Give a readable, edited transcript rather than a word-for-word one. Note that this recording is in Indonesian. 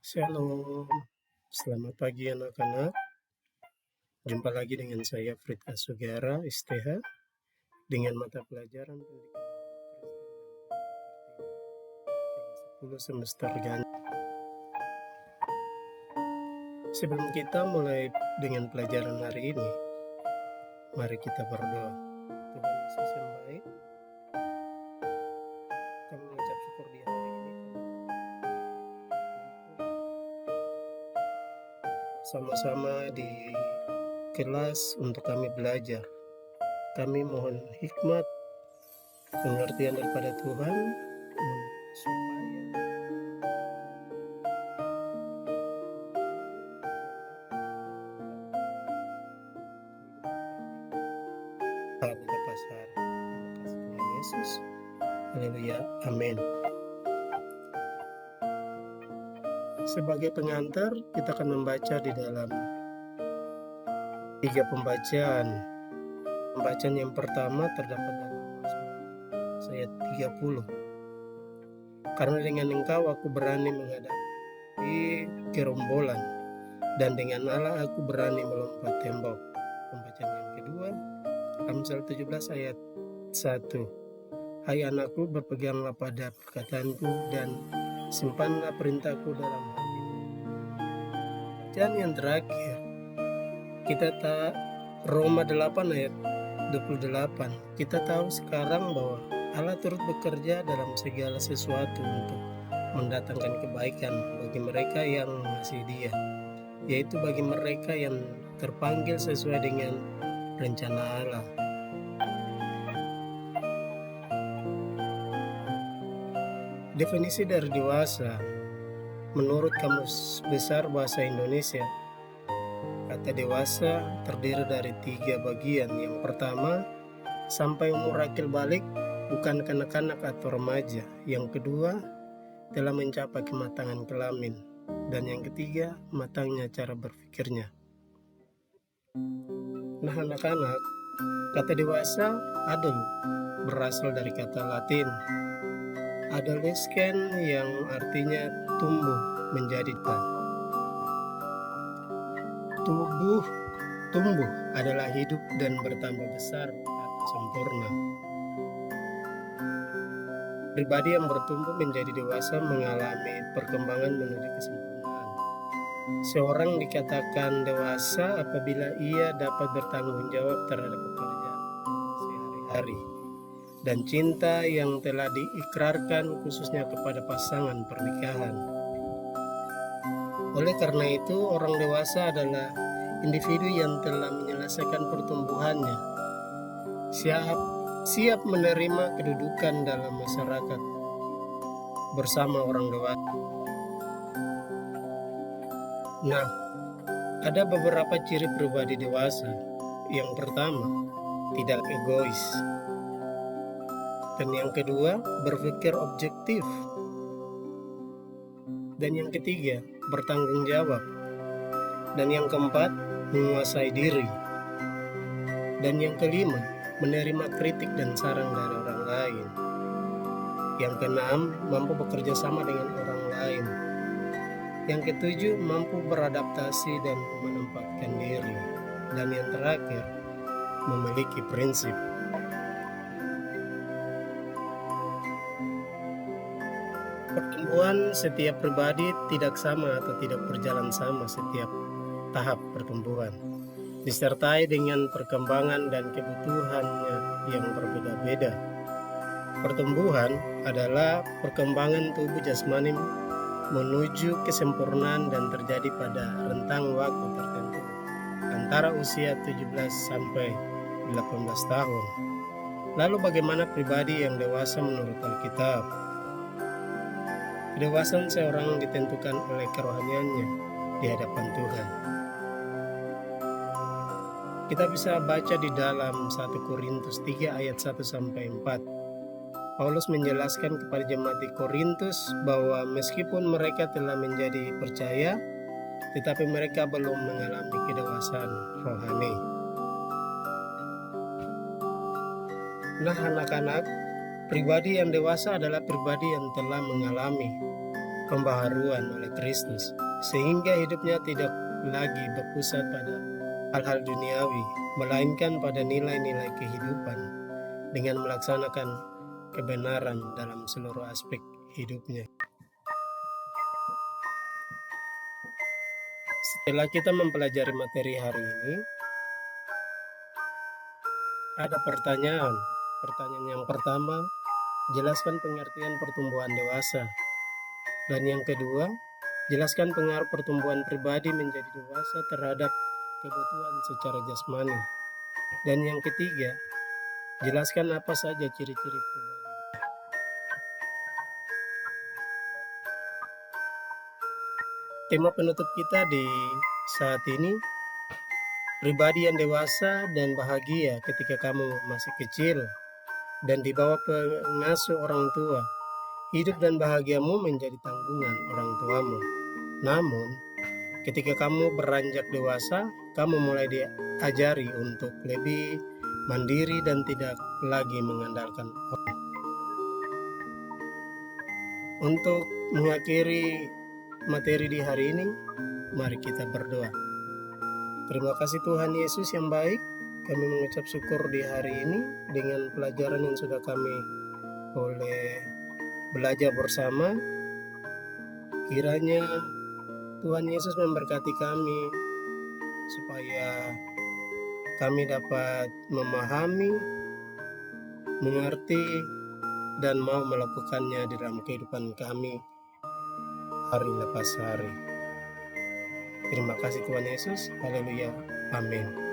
Shalom, selamat pagi anak-anak. Jumpa lagi dengan saya Frit Asugara, STH, dengan mata pelajaran pendidikan kelas 10 semester ganjil. Sebelum kita mulai dengan pelajaran hari ini, mari kita berdoa. Tuhan Yesus yang baik, kami mengucap syukur di hari ini sama-sama di kelas untuk kami belajar. Kami mohon hikmat, pengertian daripada Tuhan, supaya hari lepas hari. Terima kasih Tuhan Yesus. Haleluya. Amin. Sebagai pengantar, kita akan membaca di dalam 3 pembacaan. Pembacaan yang pertama terdapat dalam ayat 30. Karena dengan Engkau aku berani menghadapi gerombolan, dan dengan Allah aku berani melompat tembok. Pembacaan yang kedua, Amsal 17 ayat 1. Hai anakku, berpeganglah pada perkataanku dan simpanlah perintahku dalam hatimu. Dan yang terakhir, kita Roma 8 ayat 28. Kita tahu sekarang bahwa Allah turut bekerja dalam segala sesuatu untuk mendatangkan kebaikan bagi mereka yang mengasihi Dia, yaitu bagi mereka yang terpanggil sesuai dengan rencana Allah. Definisi dari dewasa menurut Kamus Besar Bahasa Indonesia, kata dewasa terdiri dari 3 bagian. Yang pertama, sampai umur akil balik, bukan kanak-kanak atau remaja. Yang kedua, telah mencapai kematangan kelamin. Dan yang ketiga, matangnya cara berpikirnya. Nah anak-anak, kata dewasa adul berasal dari kata Latin adolescens yang artinya tumbuh menjadi tumbuh adalah hidup dan bertambah besar atau sempurna. Pribadi yang bertumbuh menjadi dewasa mengalami perkembangan menuju kesempurnaan. Seorang dikatakan dewasa apabila ia dapat bertanggung jawab terhadap pekerjaan sehari-hari dan cinta yang telah diikrarkan khususnya kepada pasangan pernikahan. Oleh karena itu, orang dewasa adalah individu yang telah menyelesaikan pertumbuhannya, siap menerima kedudukan dalam masyarakat bersama orang dewasa. Nah, ada beberapa ciri pribadi dewasa. Yang pertama, tidak egois. Dan yang kedua, berpikir objektif. Dan yang ketiga, bertanggung jawab. Dan yang keempat, menguasai diri. Dan yang kelima, menerima kritik dan saran dari orang lain. Yang keenam, mampu bekerja sama dengan orang lain. Yang ketujuh, mampu beradaptasi dan menempatkan diri. Dan yang terakhir, memiliki prinsip. Pertumbuhan setiap pribadi tidak sama atau tidak berjalan sama setiap tahap pertumbuhan, disertai dengan perkembangan dan kebutuhannya yang berbeda-beda. Pertumbuhan adalah perkembangan tubuh jasmani menuju kesempurnaan dan terjadi pada rentang waktu tertentu antara usia 17 sampai 18 tahun. Lalu bagaimana pribadi yang dewasa menurut Alkitab? Kedewasaan seorang ditentukan oleh kerohaniannya di hadapan Tuhan. Kita bisa baca di dalam 1 Korintus 3 ayat 1 sampai 4. Paulus menjelaskan kepada jemaat di Korintus bahwa meskipun mereka telah menjadi percaya, tetapi mereka belum mengalami kedewasaan rohani. Nah anak-anak, pribadi yang dewasa adalah pribadi yang telah mengalami pembaharuan oleh Kristus, sehingga hidupnya tidak lagi berpusat pada hal-hal duniawi, melainkan pada nilai-nilai kehidupan dengan melaksanakan kebenaran dalam seluruh aspek hidupnya. Setelah kita mempelajari materi hari ini, ada pertanyaan. Pertanyaan yang pertama, jelaskan pengertian pertumbuhan dewasa. Dan yang kedua, jelaskan pengaruh pertumbuhan pribadi menjadi dewasa terhadap kebutuhan secara jasmani. Dan yang ketiga, jelaskan apa saja ciri-ciri pribadi. Tema penutup kita di saat ini, pribadi yang dewasa dan bahagia ketika kamu masih kecil dan di bawah pengasuh orang tua. Hidup dan bahagiamu menjadi tanggungan orang tuamu. Namun, ketika kamu beranjak dewasa, kamu mulai diajari untuk lebih mandiri dan tidak lagi mengandalkan orang. Untuk mengakhiri materi di hari ini, mari kita berdoa. Terima kasih Tuhan Yesus yang baik. Kami mengucap syukur di hari ini dengan pelajaran yang sudah kami boleh belajar bersama. Kiranya Tuhan Yesus memberkati kami supaya kami dapat memahami, mengerti, dan mau melakukannya di dalam kehidupan kami hari lepas hari. Terima kasih Tuhan Yesus. Haleluya. Amin.